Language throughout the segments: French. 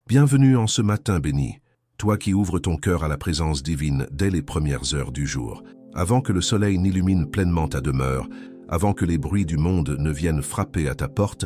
Bienvenue en ce matin béni, toi qui ouvres ton cœur à la présence divine dès les premières heures du jour, avant que le soleil n'illumine pleinement ta demeure, avant que les bruits du monde ne viennent frapper à ta porte,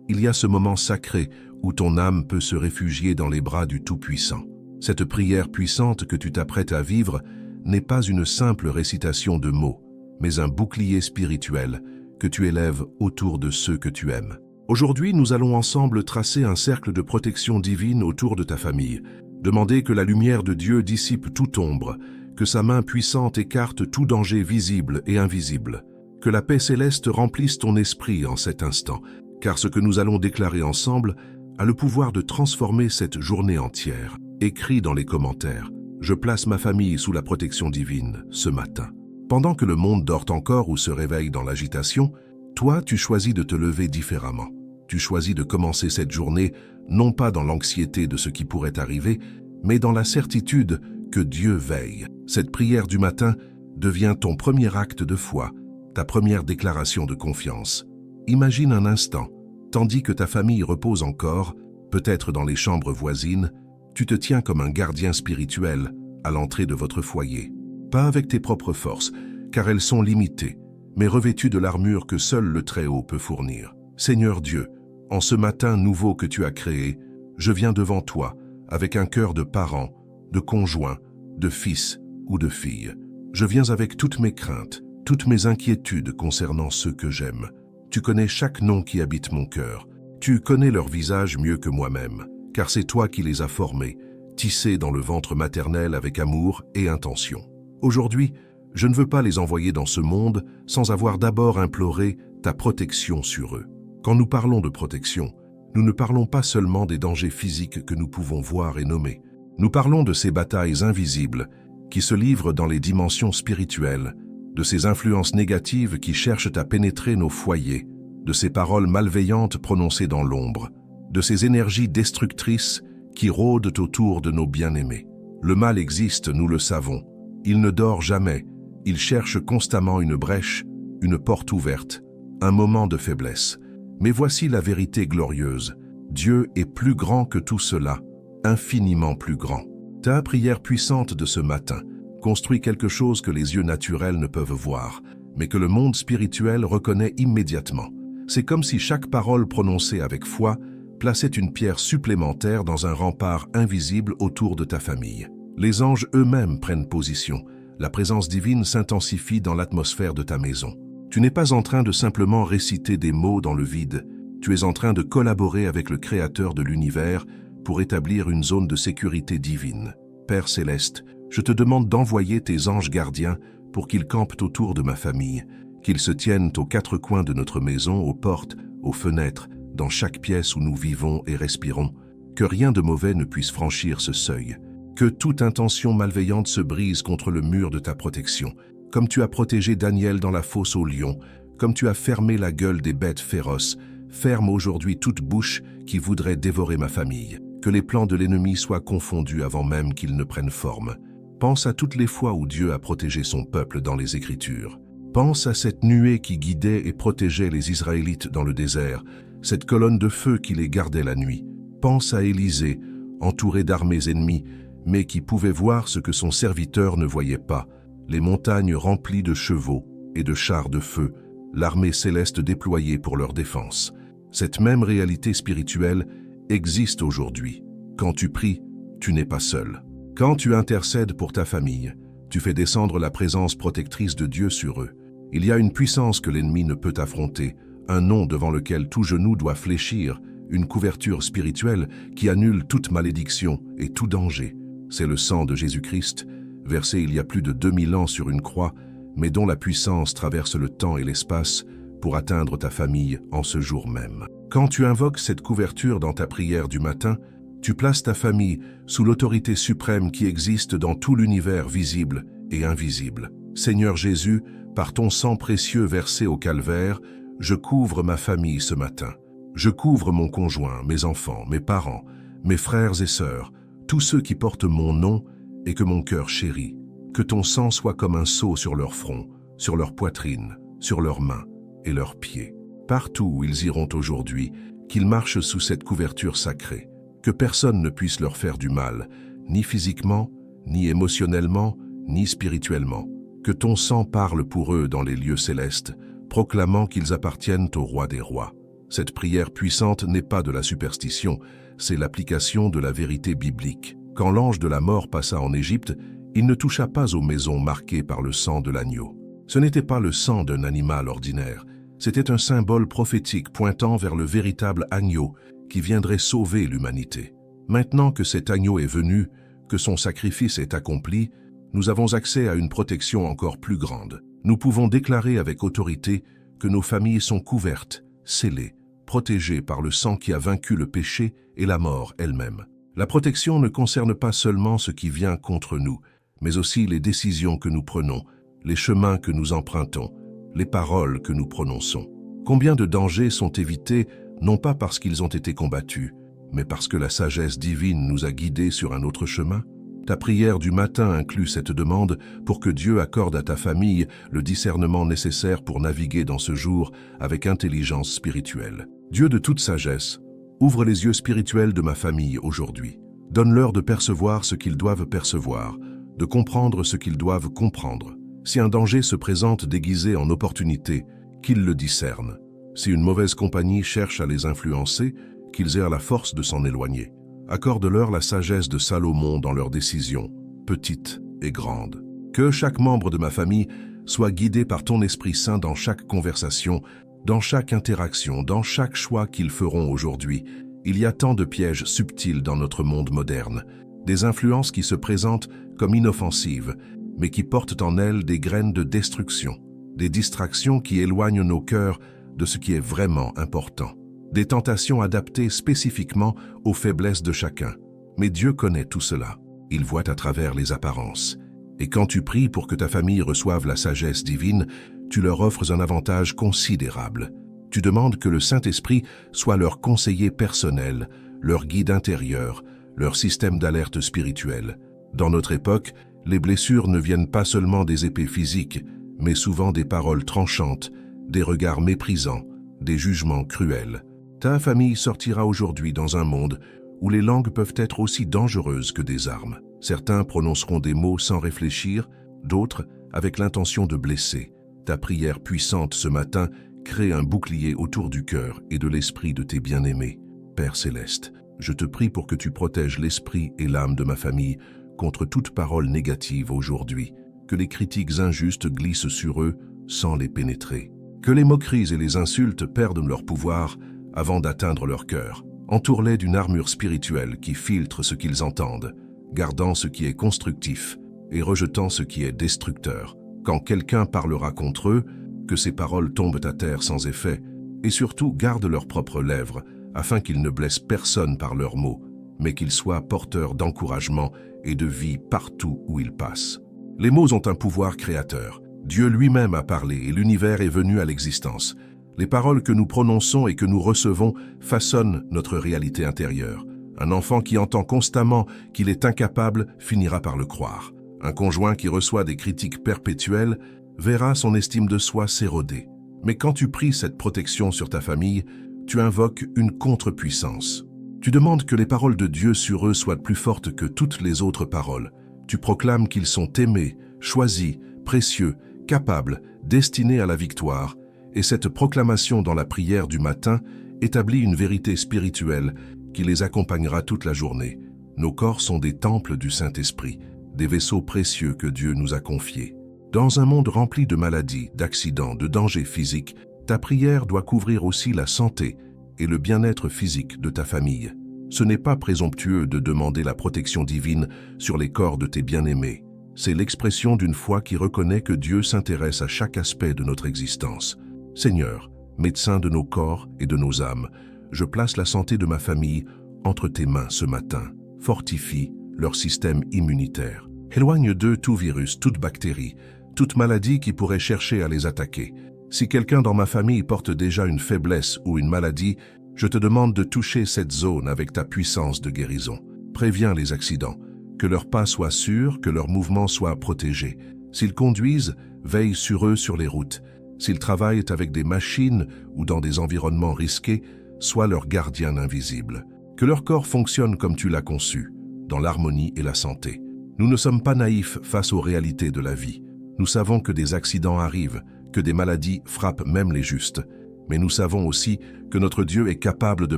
il y a ce moment sacré où ton âme peut se réfugier dans les bras du Tout-Puissant. Cette prière puissante que tu t'apprêtes à vivre n'est pas une simple récitation de mots, mais un bouclier spirituel que tu élèves autour de ceux que tu aimes. Aujourd'hui, nous allons ensemble tracer un cercle de protection divine autour de ta famille. Demander que la lumière de Dieu dissipe toute ombre, que sa main puissante écarte tout danger visible et invisible, que la paix céleste remplisse ton esprit en cet instant, car ce que nous allons déclarer ensemble a le pouvoir de transformer cette journée entière. Écris dans les commentaires, je place ma famille sous la protection divine ce matin. Pendant que le monde dort encore ou se réveille dans l'agitation, toi, tu choisis de te lever différemment. Tu choisis de commencer cette journée non pas dans l'anxiété de ce qui pourrait arriver, mais dans la certitude que Dieu veille. Cette prière du matin devient ton premier acte de foi, ta première déclaration de confiance. Imagine un instant, tandis que ta famille repose encore, peut-être dans les chambres voisines, tu te tiens comme un gardien spirituel à l'entrée de votre foyer. Pas avec tes propres forces, car elles sont limitées, mais revêtu de l'armure que seul le Très-Haut peut fournir. Seigneur Dieu, en ce matin nouveau que tu as créé, je viens devant toi avec un cœur de parent, de conjoint, de fils ou de fille. Je viens avec toutes mes craintes, toutes mes inquiétudes concernant ceux que j'aime. Tu connais chaque nom qui habite mon cœur. Tu connais leur visage mieux que moi-même, car c'est toi qui les as formés, tissés dans le ventre maternel avec amour et intention. Aujourd'hui, je ne veux pas les envoyer dans ce monde sans avoir d'abord imploré ta protection sur eux. Quand nous parlons de protection, nous ne parlons pas seulement des dangers physiques que nous pouvons voir et nommer. Nous parlons de ces batailles invisibles qui se livrent dans les dimensions spirituelles, de ces influences négatives qui cherchent à pénétrer nos foyers, de ces paroles malveillantes prononcées dans l'ombre, de ces énergies destructrices qui rôdent autour de nos bien-aimés. Le mal existe, nous le savons. Il ne dort jamais. Il cherche constamment une brèche, une porte ouverte, un moment de faiblesse. Mais voici la vérité glorieuse. Dieu est plus grand que tout cela, infiniment plus grand. Ta prière puissante de ce matin construit quelque chose que les yeux naturels ne peuvent voir, mais que le monde spirituel reconnaît immédiatement. C'est comme si chaque parole prononcée avec foi plaçait une pierre supplémentaire dans un rempart invisible autour de ta famille. Les anges eux-mêmes prennent position. La présence divine s'intensifie dans l'atmosphère de ta maison. Tu n'es pas en train de simplement réciter des mots dans le vide, tu es en train de collaborer avec le Créateur de l'univers pour établir une zone de sécurité divine. Père céleste, je te demande d'envoyer tes anges gardiens pour qu'ils campent autour de ma famille, qu'ils se tiennent aux quatre coins de notre maison, aux portes, aux fenêtres, dans chaque pièce où nous vivons et respirons, que rien de mauvais ne puisse franchir ce seuil. Que toute intention malveillante se brise contre le mur de ta protection, comme tu as protégé Daniel dans la fosse aux lions, comme tu as fermé la gueule des bêtes féroces. Ferme aujourd'hui toute bouche qui voudrait dévorer ma famille. Que les plans de l'ennemi soient confondus avant même qu'ils ne prennent forme. Pense à toutes les fois où Dieu a protégé son peuple dans les Écritures. Pense à cette nuée qui guidait et protégeait les Israélites dans le désert, cette colonne de feu qui les gardait la nuit. Pense à Élisée, entouré d'armées ennemies, mais qui pouvait voir ce que son serviteur ne voyait pas, les montagnes remplies de chevaux et de chars de feu, l'armée céleste déployée pour leur défense. Cette même réalité spirituelle existe aujourd'hui. Quand tu pries, tu n'es pas seul. Quand tu intercèdes pour ta famille, tu fais descendre la présence protectrice de Dieu sur eux. Il y a une puissance que l'ennemi ne peut affronter, un nom devant lequel tout genou doit fléchir, une couverture spirituelle qui annule toute malédiction et tout danger. C'est le sang de Jésus-Christ, versé il y a plus de 2000 ans sur une croix, mais dont la puissance traverse le temps et l'espace pour atteindre ta famille en ce jour même. Quand tu invoques cette couverture dans ta prière du matin, tu places ta famille sous l'autorité suprême qui existe dans tout l'univers visible et invisible. Seigneur Jésus, par ton sang précieux versé au calvaire, je couvre ma famille ce matin. Je couvre mon conjoint, mes enfants, mes parents, mes frères et sœurs, tous ceux qui portent mon nom et que mon cœur chérit. Que ton sang soit comme un sceau sur leur front, sur leur poitrine, sur leurs mains et leurs pieds. Partout où ils iront aujourd'hui, qu'ils marchent sous cette couverture sacrée. Que personne ne puisse leur faire du mal, ni physiquement, ni émotionnellement, ni spirituellement. Que ton sang parle pour eux dans les lieux célestes, proclamant qu'ils appartiennent au roi des rois. Cette prière puissante n'est pas de la superstition, c'est l'application de la vérité biblique. Quand l'ange de la mort passa en Égypte, il ne toucha pas aux maisons marquées par le sang de l'agneau. Ce n'était pas le sang d'un animal ordinaire, c'était un symbole prophétique pointant vers le véritable agneau qui viendrait sauver l'humanité. Maintenant que cet agneau est venu, que son sacrifice est accompli, nous avons accès à une protection encore plus grande. Nous pouvons déclarer avec autorité que nos familles sont couvertes, scellées, protégées par le sang qui a vaincu le péché et la mort elle-même. La protection ne concerne pas seulement ce qui vient contre nous, mais aussi les décisions que nous prenons, les chemins que nous empruntons, les paroles que nous prononçons. Combien de dangers sont évités, non pas parce qu'ils ont été combattus, mais parce que la sagesse divine nous a guidés sur un autre chemin? Ta prière du matin inclut cette demande pour que Dieu accorde à ta famille le discernement nécessaire pour naviguer dans ce jour avec intelligence spirituelle. Dieu de toute sagesse, ouvre les yeux spirituels de ma famille aujourd'hui. Donne-leur de percevoir ce qu'ils doivent percevoir, de comprendre ce qu'ils doivent comprendre. Si un danger se présente déguisé en opportunité, qu'ils le discernent. Si une mauvaise compagnie cherche à les influencer, qu'ils aient la force de s'en éloigner. Accorde-leur la sagesse de Salomon dans leurs décisions, petites et grandes. Que chaque membre de ma famille soit guidé par ton Esprit Saint dans chaque conversation, dans chaque interaction, dans chaque choix qu'ils feront aujourd'hui. Il y a tant de pièges subtils dans notre monde moderne, des influences qui se présentent comme inoffensives, mais qui portent en elles des graines de destruction, des distractions qui éloignent nos cœurs de ce qui est vraiment important. Des tentations adaptées spécifiquement aux faiblesses de chacun. Mais Dieu connaît tout cela. Il voit à travers les apparences. Et quand tu pries pour que ta famille reçoive la sagesse divine, tu leur offres un avantage considérable. Tu demandes que le Saint-Esprit soit leur conseiller personnel, leur guide intérieur, leur système d'alerte spirituelle. Dans notre époque, les blessures ne viennent pas seulement des épées physiques, mais souvent des paroles tranchantes, des regards méprisants, des jugements cruels. Ta famille sortira aujourd'hui dans un monde où les langues peuvent être aussi dangereuses que des armes. Certains prononceront des mots sans réfléchir, d'autres avec l'intention de blesser. Ta prière puissante ce matin crée un bouclier autour du cœur et de l'esprit de tes bien-aimés. Père Céleste, je te prie pour que tu protèges l'esprit et l'âme de ma famille contre toute parole négative aujourd'hui, que les critiques injustes glissent sur eux sans les pénétrer. Que les moqueries et les insultes perdent leur pouvoir avant d'atteindre leur cœur. Entoure-les d'une armure spirituelle qui filtre ce qu'ils entendent, gardant ce qui est constructif et rejetant ce qui est destructeur. Quand quelqu'un parlera contre eux, que ces paroles tombent à terre sans effet, et surtout garde leurs propres lèvres, afin qu'ils ne blessent personne par leurs mots, mais qu'ils soient porteurs d'encouragement et de vie partout où ils passent. Les mots ont un pouvoir créateur. Dieu lui-même a parlé et l'univers est venu à l'existence. Les paroles que nous prononçons et que nous recevons façonnent notre réalité intérieure. Un enfant qui entend constamment qu'il est incapable finira par le croire. Un conjoint qui reçoit des critiques perpétuelles verra son estime de soi s'éroder. Mais quand tu pries cette protection sur ta famille, tu invoques une contre-puissance. Tu demandes que les paroles de Dieu sur eux soient plus fortes que toutes les autres paroles. Tu proclames qu'ils sont aimés, choisis, précieux, capables, destinés à la victoire, et cette proclamation dans la prière du matin établit une vérité spirituelle qui les accompagnera toute la journée. Nos corps sont des temples du Saint-Esprit, des vaisseaux précieux que Dieu nous a confiés. Dans un monde rempli de maladies, d'accidents, de dangers physiques, ta prière doit couvrir aussi la santé et le bien-être physique de ta famille. Ce n'est pas présomptueux de demander la protection divine sur les corps de tes bien-aimés. C'est l'expression d'une foi qui reconnaît que Dieu s'intéresse à chaque aspect de notre existence. Seigneur, médecin de nos corps et de nos âmes, je place la santé de ma famille entre tes mains ce matin. Fortifie leur système immunitaire. Éloigne d'eux tout virus, toute bactérie, toute maladie qui pourrait chercher à les attaquer. Si quelqu'un dans ma famille porte déjà une faiblesse ou une maladie, je te demande de toucher cette zone avec ta puissance de guérison. Préviens les accidents, que leurs pas soient sûrs, que leurs mouvements soient protégés. S'ils conduisent, veille sur eux sur les routes. S'ils travaillent avec des machines ou dans des environnements risqués, sois leur gardien invisible. Que leur corps fonctionne comme tu l'as conçu, dans l'harmonie et la santé. Nous ne sommes pas naïfs face aux réalités de la vie. Nous savons que des accidents arrivent, que des maladies frappent même les justes. Mais nous savons aussi que notre Dieu est capable de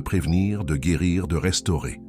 prévenir, de guérir, de restaurer.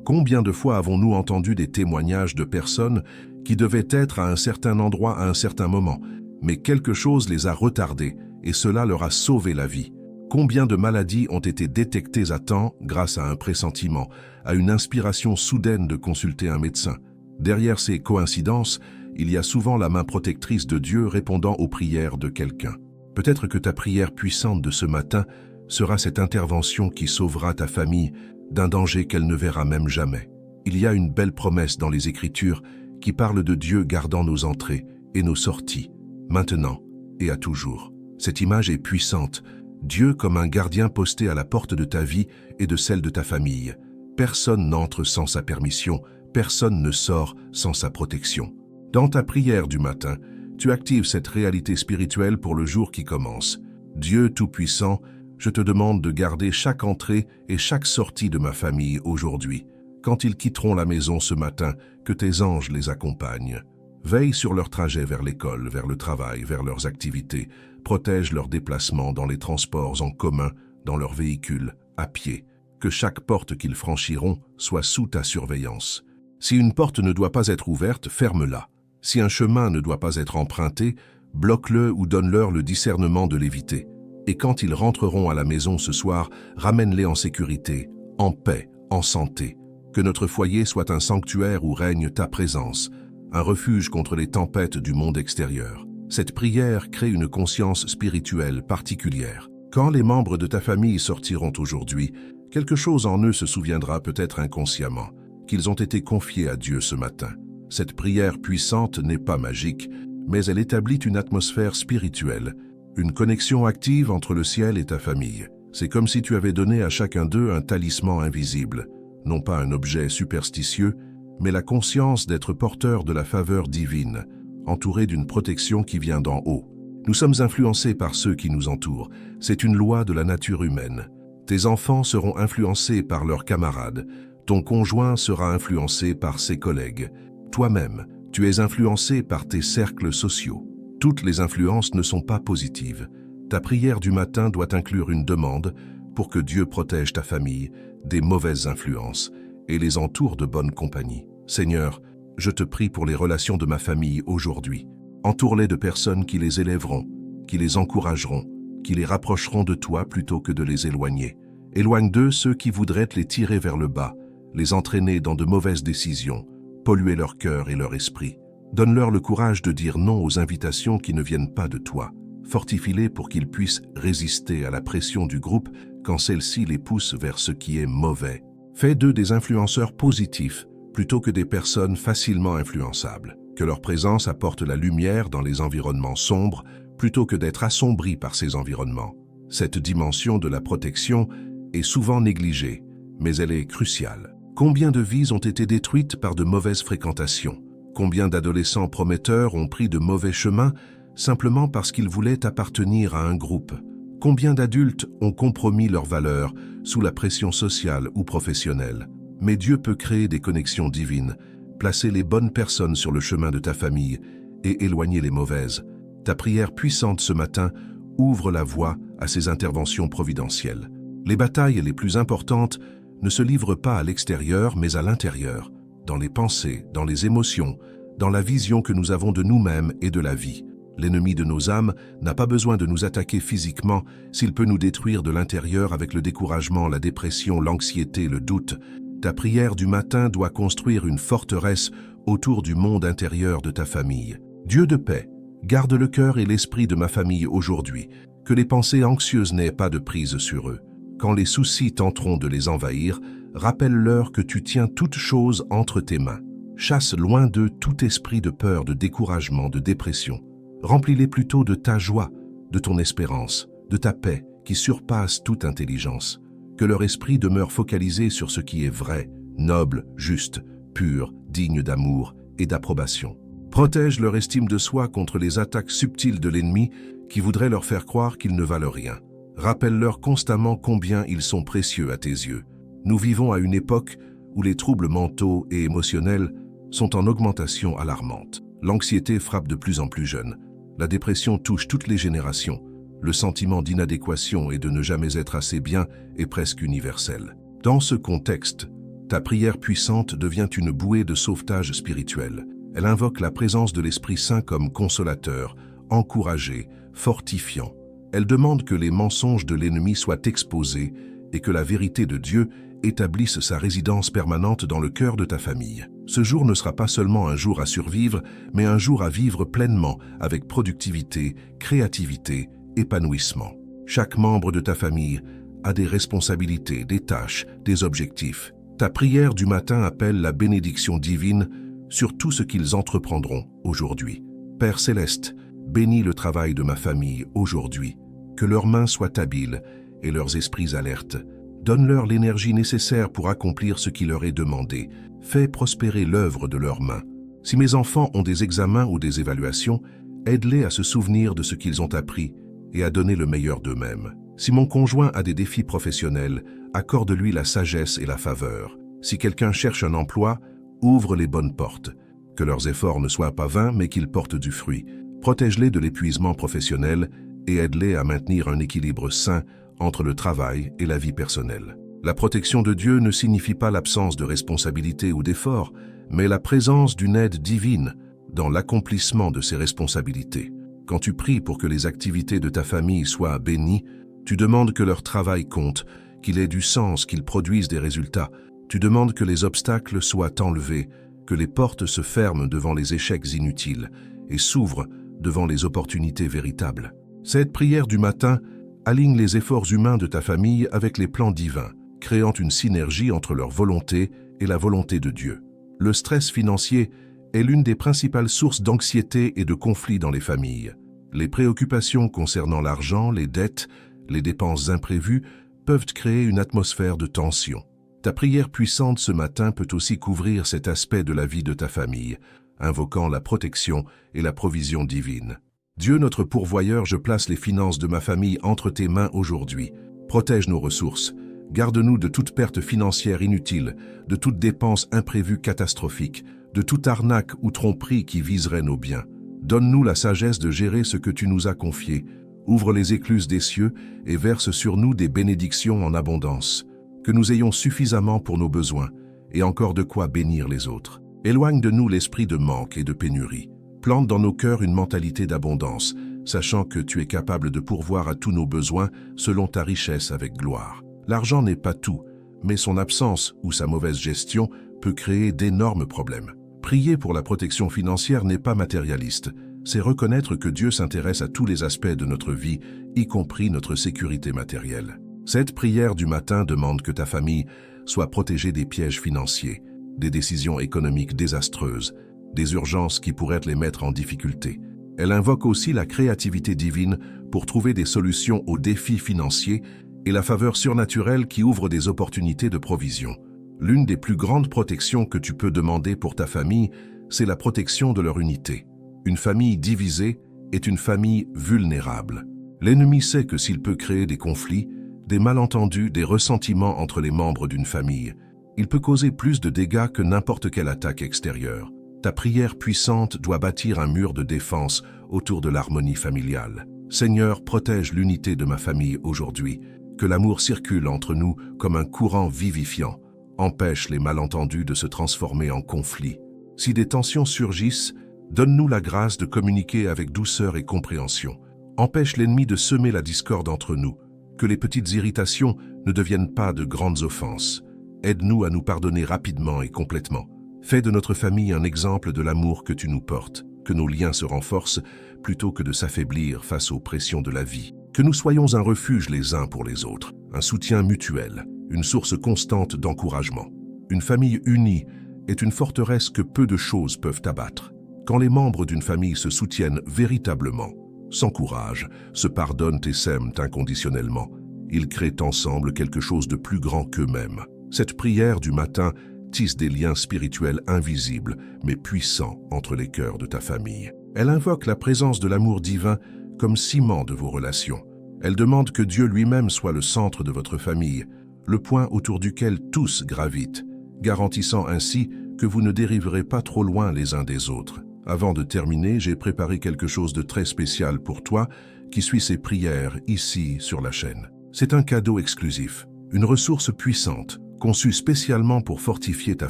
Combien de fois avons-nous entendu des témoignages de personnes qui devaient être à un certain endroit à un certain moment, mais quelque chose les a retardés et cela leur a sauvé la vie? Combien de maladies ont été détectées à temps grâce à un pressentiment, à une inspiration soudaine de consulter un médecin? Derrière ces coïncidences, il y a souvent la main protectrice de Dieu répondant aux prières de quelqu'un. Peut-être que ta prière puissante de ce matin sera cette intervention qui sauvera ta famille d'un danger qu'elle ne verra même jamais. Il y a une belle promesse dans les Écritures qui parle de Dieu gardant nos entrées et nos sorties, maintenant et à toujours. Cette image est puissante. Dieu comme un gardien posté à la porte de ta vie et de celle de ta famille. Personne n'entre sans sa permission, personne ne sort sans sa protection. Dans ta prière du matin, tu actives cette réalité spirituelle pour le jour qui commence. Dieu Tout-Puissant, je te demande de garder chaque entrée et chaque sortie de ma famille aujourd'hui. Quand ils quitteront la maison ce matin, que tes anges les accompagnent. Veille sur leur trajet vers l'école, vers le travail, vers leurs activités. Protège leurs déplacements dans les transports en commun, dans leurs véhicules, à pied. Que chaque porte qu'ils franchiront soit sous ta surveillance. Si une porte ne doit pas être ouverte, ferme-la. Si un chemin ne doit pas être emprunté, bloque-le ou donne-leur le discernement de l'éviter. Et quand ils rentreront à la maison ce soir, ramène-les en sécurité, en paix, en santé. Que notre foyer soit un sanctuaire où règne ta présence, un refuge contre les tempêtes du monde extérieur. Cette prière crée une conscience spirituelle particulière. Quand les membres de ta famille sortiront aujourd'hui, quelque chose en eux se souviendra peut-être inconsciemment, qu'ils ont été confiés à Dieu ce matin. Cette prière puissante n'est pas magique, mais elle établit une atmosphère spirituelle, une connexion active entre le ciel et ta famille. C'est comme si tu avais donné à chacun d'eux un talisman invisible, non pas un objet superstitieux, mais la conscience d'être porteur de la faveur divine, entouré d'une protection qui vient d'en haut. Nous sommes influencés par ceux qui nous entourent. C'est une loi de la nature humaine. Tes enfants seront influencés par leurs camarades. Ton conjoint sera influencé par ses collègues. Toi-même, tu es influencé par tes cercles sociaux. Toutes les influences ne sont pas positives. Ta prière du matin doit inclure une demande pour que Dieu protège ta famille des mauvaises influences et les entoure de bonne compagnie. Seigneur, je te prie pour les relations de ma famille aujourd'hui. Entoure-les de personnes qui les élèveront, qui les encourageront, qui les rapprocheront de toi plutôt que de les éloigner. Éloigne d'eux ceux qui voudraient les tirer vers le bas, les entraîner dans de mauvaises décisions, polluer leur cœur et leur esprit. Donne-leur le courage de dire non aux invitations qui ne viennent pas de toi. Fortifie-les pour qu'ils puissent résister à la pression du groupe quand celle-ci les pousse vers ce qui est mauvais. Fais d'eux des influenceurs positifs plutôt que des personnes facilement influençables. Que leur présence apporte la lumière dans les environnements sombres plutôt que d'être assombris par ces environnements. Cette dimension de la protection est souvent négligée, mais elle est cruciale. Combien de vies ont été détruites par de mauvaises fréquentations? Combien d'adolescents prometteurs ont pris de mauvais chemins simplement parce qu'ils voulaient appartenir à un groupe? Combien d'adultes ont compromis leurs valeurs sous la pression sociale ou professionnelle? Mais Dieu peut créer des connexions divines, placer les bonnes personnes sur le chemin de ta famille et éloigner les mauvaises. Ta prière puissante ce matin ouvre la voie à ces interventions providentielles. Les batailles les plus importantes ne se livrent pas à l'extérieur mais à l'intérieur, dans les pensées, dans les émotions, dans la vision que nous avons de nous-mêmes et de la vie. L'ennemi de nos âmes n'a pas besoin de nous attaquer physiquement s'il peut nous détruire de l'intérieur avec le découragement, la dépression, l'anxiété, le doute. Ta prière du matin doit construire une forteresse autour du monde intérieur de ta famille. Dieu de paix, garde le cœur et l'esprit de ma famille aujourd'hui, que les pensées anxieuses n'aient pas de prise sur eux. Quand les soucis tenteront de les envahir, rappelle-leur que tu tiens toutes choses entre tes mains. Chasse loin d'eux tout esprit de peur, de découragement, de dépression. Remplis-les plutôt de ta joie, de ton espérance, de ta paix qui surpasse toute intelligence. Que leur esprit demeure focalisé sur ce qui est vrai, noble, juste, pur, digne d'amour et d'approbation. Protège leur estime de soi contre les attaques subtiles de l'ennemi qui voudrait leur faire croire qu'ils ne valent rien. Rappelle-leur constamment combien ils sont précieux à tes yeux. Nous vivons à une époque où les troubles mentaux et émotionnels sont en augmentation alarmante. L'anxiété frappe de plus en plus jeunes. La dépression touche toutes les générations. Le sentiment d'inadéquation et de ne jamais être assez bien est presque universel. Dans ce contexte, ta prière puissante devient une bouée de sauvetage spirituel. Elle invoque la présence de l'Esprit Saint comme consolateur, encouragé, fortifiant. Elle demande que les mensonges de l'ennemi soient exposés et que la vérité de Dieu établisse sa résidence permanente dans le cœur de ta famille. Ce jour ne sera pas seulement un jour à survivre, mais un jour à vivre pleinement avec productivité, créativité, épanouissement. Chaque membre de ta famille a des responsabilités, des tâches, des objectifs. Ta prière du matin appelle la bénédiction divine sur tout ce qu'ils entreprendront aujourd'hui. Père Céleste, bénis le travail de ma famille aujourd'hui. Que leurs mains soient habiles et leurs esprits alertes. Donne-leur l'énergie nécessaire pour accomplir ce qui leur est demandé. Fais prospérer l'œuvre de leurs mains. Si mes enfants ont des examens ou des évaluations, aide-les à se souvenir de ce qu'ils ont appris et à donner le meilleur d'eux-mêmes. Si mon conjoint a des défis professionnels, accorde-lui la sagesse et la faveur. Si quelqu'un cherche un emploi, ouvre les bonnes portes. Que leurs efforts ne soient pas vains, mais qu'ils portent du fruit. Protège-les de l'épuisement professionnel et aide-les à maintenir un équilibre sain entre le travail et la vie personnelle. La protection de Dieu ne signifie pas l'absence de responsabilité ou d'effort, mais la présence d'une aide divine dans l'accomplissement de ses responsabilités. Quand tu pries pour que les activités de ta famille soient bénies, tu demandes que leur travail compte, qu'il ait du sens, qu'il produise des résultats. Tu demandes que les obstacles soient enlevés, que les portes se ferment devant les échecs inutiles et s'ouvrent devant les opportunités véritables. Cette prière du matin aligne les efforts humains de ta famille avec les plans divins, créant une synergie entre leur volonté et la volonté de Dieu. Le stress financier est l'une des principales sources d'anxiété et de conflits dans les familles. Les préoccupations concernant l'argent, les dettes, les dépenses imprévues peuvent créer une atmosphère de tension. Ta prière puissante ce matin peut aussi couvrir cet aspect de la vie de ta famille, invoquant la protection et la provision divine. Dieu notre pourvoyeur, je place les finances de ma famille entre tes mains aujourd'hui. Protège nos ressources. Garde-nous de toute perte financière inutile, de toute dépense imprévue catastrophique, de toute arnaque ou tromperie qui viserait nos biens. Donne-nous la sagesse de gérer ce que tu nous as confié. Ouvre les écluses des cieux et verse sur nous des bénédictions en abondance. Que nous ayons suffisamment pour nos besoins et encore de quoi bénir les autres. Éloigne de nous l'esprit de manque et de pénurie. Plante dans nos cœurs une mentalité d'abondance, sachant que tu es capable de pourvoir à tous nos besoins selon ta richesse avec gloire. L'argent n'est pas tout, mais son absence ou sa mauvaise gestion peut créer d'énormes problèmes. Prier pour la protection financière n'est pas matérialiste, c'est reconnaître que Dieu s'intéresse à tous les aspects de notre vie, y compris notre sécurité matérielle. Cette prière du matin demande que ta famille soit protégée des pièges financiers, des décisions économiques désastreuses, des urgences qui pourraient les mettre en difficulté. Elle invoque aussi la créativité divine pour trouver des solutions aux défis financiers et la faveur surnaturelle qui ouvre des opportunités de provision. L'une des plus grandes protections que tu peux demander pour ta famille, c'est la protection de leur unité. Une famille divisée est une famille vulnérable. L'ennemi sait que s'il peut créer des conflits, des malentendus, des ressentiments entre les membres d'une famille, il peut causer plus de dégâts que n'importe quelle attaque extérieure. Ta prière puissante doit bâtir un mur de défense autour de l'harmonie familiale. Seigneur, protège l'unité de ma famille aujourd'hui. Que l'amour circule entre nous comme un courant vivifiant. Empêche les malentendus de se transformer en conflits. Si des tensions surgissent, donne-nous la grâce de communiquer avec douceur et compréhension. Empêche l'ennemi de semer la discorde entre nous. Que les petites irritations ne deviennent pas de grandes offenses. Aide-nous à nous pardonner rapidement et complètement. Fais de notre famille un exemple de l'amour que tu nous portes, que nos liens se renforcent plutôt que de s'affaiblir face aux pressions de la vie. Que nous soyons un refuge les uns pour les autres, un soutien mutuel, une source constante d'encouragement. Une famille unie est une forteresse que peu de choses peuvent abattre. Quand les membres d'une famille se soutiennent véritablement, s'encouragent, se pardonnent et s'aiment inconditionnellement, ils créent ensemble quelque chose de plus grand qu'eux-mêmes. Cette prière du matin tisse des liens spirituels invisibles mais puissants entre les cœurs de ta famille. Elle invoque la présence de l'amour divin comme ciment de vos relations. Elle demande que Dieu lui-même soit le centre de votre famille, le point autour duquel tous gravitent, garantissant ainsi que vous ne dériverez pas trop loin les uns des autres. Avant de terminer, j'ai préparé quelque chose de très spécial pour toi qui suis ces prières ici sur la chaîne. C'est un cadeau exclusif, une ressource puissante, conçue spécialement pour fortifier ta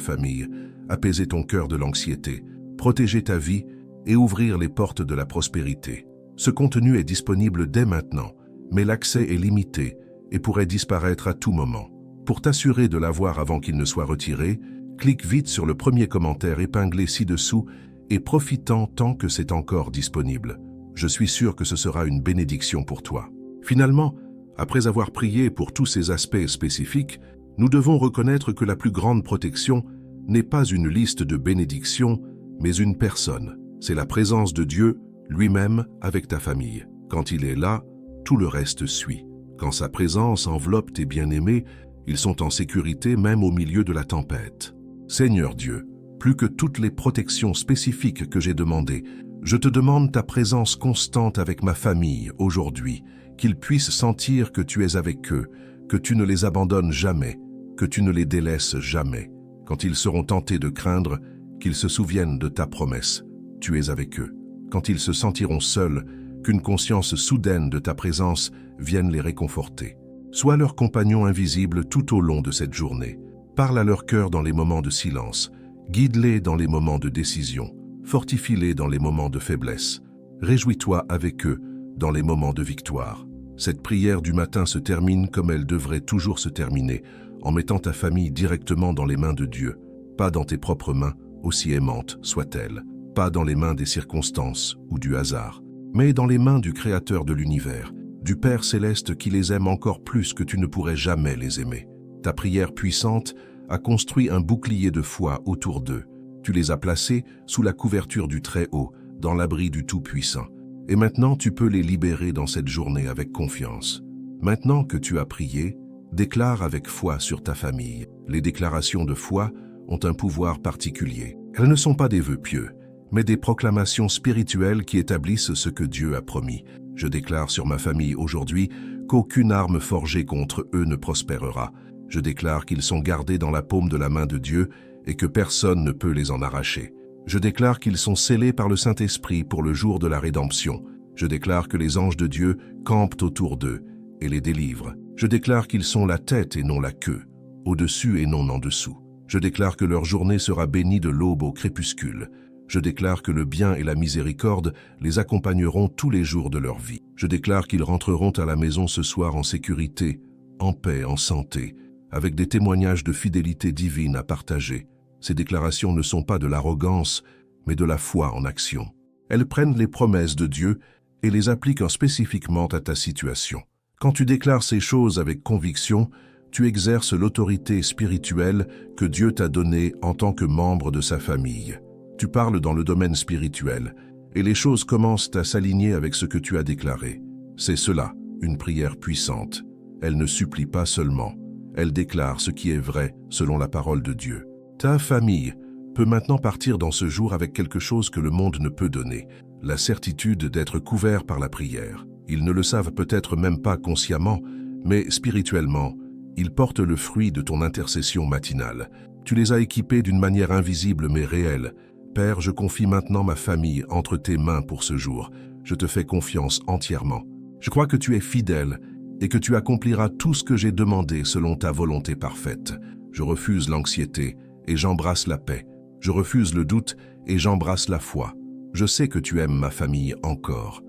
famille, apaiser ton cœur de l'anxiété, protéger ta vie et ouvrir les portes de la prospérité. Ce contenu est disponible dès maintenant, mais l'accès est limité et pourrait disparaître à tout moment. Pour t'assurer de l'avoir avant qu'il ne soit retiré, clique vite sur le premier commentaire épinglé ci-dessous et profitant tant que c'est encore disponible. Je suis sûr que ce sera une bénédiction pour toi. Finalement, après avoir prié pour tous ces aspects spécifiques, nous devons reconnaître que la plus grande protection n'est pas une liste de bénédictions, mais une personne. C'est la présence de Dieu lui-même avec ta famille. Quand il est là, tout le reste suit. Quand sa présence enveloppe tes bien-aimés, ils sont en sécurité même au milieu de la tempête. Seigneur Dieu, plus que toutes les protections spécifiques que j'ai demandées, je te demande ta présence constante avec ma famille aujourd'hui, qu'ils puissent sentir que tu es avec eux, que tu ne les abandonnes jamais, que tu ne les délaisses jamais. Quand ils seront tentés de craindre, qu'ils se souviennent de ta promesse. Tu es avec eux. Quand ils se sentiront seuls, qu'une conscience soudaine de ta présence vienne les réconforter. Sois leur compagnon invisible tout au long de cette journée. Parle à leur cœur dans les moments de silence. Guide-les dans les moments de décision. Fortifie-les dans les moments de faiblesse. Réjouis-toi avec eux dans les moments de victoire. Cette prière du matin se termine comme elle devrait toujours se terminer, en mettant ta famille directement dans les mains de Dieu, pas dans tes propres mains, aussi aimantes soient-elles, pas dans les mains des circonstances ou du hasard, mais dans les mains du Créateur de l'univers, du Père céleste qui les aime encore plus que tu ne pourrais jamais les aimer. Ta prière puissante a construit un bouclier de foi autour d'eux. Tu les as placés sous la couverture du Très-Haut, dans l'abri du Tout-Puissant. Et maintenant, tu peux les libérer dans cette journée avec confiance. Maintenant que tu as prié, déclare avec foi sur ta famille. Les déclarations de foi ont un pouvoir particulier. Elles ne sont pas des vœux pieux, mais des proclamations spirituelles qui établissent ce que Dieu a promis. Je déclare sur ma famille aujourd'hui qu'aucune arme forgée contre eux ne prospérera. Je déclare qu'ils sont gardés dans la paume de la main de Dieu et que personne ne peut les en arracher. Je déclare qu'ils sont scellés par le Saint-Esprit pour le jour de la rédemption. Je déclare que les anges de Dieu campent autour d'eux et les délivrent. Je déclare qu'ils sont la tête et non la queue, au-dessus et non en dessous. Je déclare que leur journée sera bénie de l'aube au crépuscule. Je déclare que le bien et la miséricorde les accompagneront tous les jours de leur vie. Je déclare qu'ils rentreront à la maison ce soir en sécurité, en paix, en santé, avec des témoignages de fidélité divine à partager. Ces déclarations ne sont pas de l'arrogance, mais de la foi en action. Elles prennent les promesses de Dieu et les appliquent spécifiquement à ta situation. Quand tu déclares ces choses avec conviction, tu exerces l'autorité spirituelle que Dieu t'a donnée en tant que membre de sa famille. Tu parles dans le domaine spirituel, et les choses commencent à s'aligner avec ce que tu as déclaré. C'est cela, une prière puissante. Elle ne supplie pas seulement, elle déclare ce qui est vrai selon la parole de Dieu. Ta famille peut maintenant partir dans ce jour avec quelque chose que le monde ne peut donner, la certitude d'être couvert par la prière. Ils ne le savent peut-être même pas consciemment, mais spirituellement, ils portent le fruit de ton intercession matinale. Tu les as équipés d'une manière invisible mais réelle. Père, je confie maintenant ma famille entre tes mains pour ce jour. Je te fais confiance entièrement. Je crois que tu es fidèle et que tu accompliras tout ce que j'ai demandé selon ta volonté parfaite. Je refuse l'anxiété et j'embrasse la paix. Je refuse le doute et j'embrasse la foi. Je sais que tu aimes ma famille encore.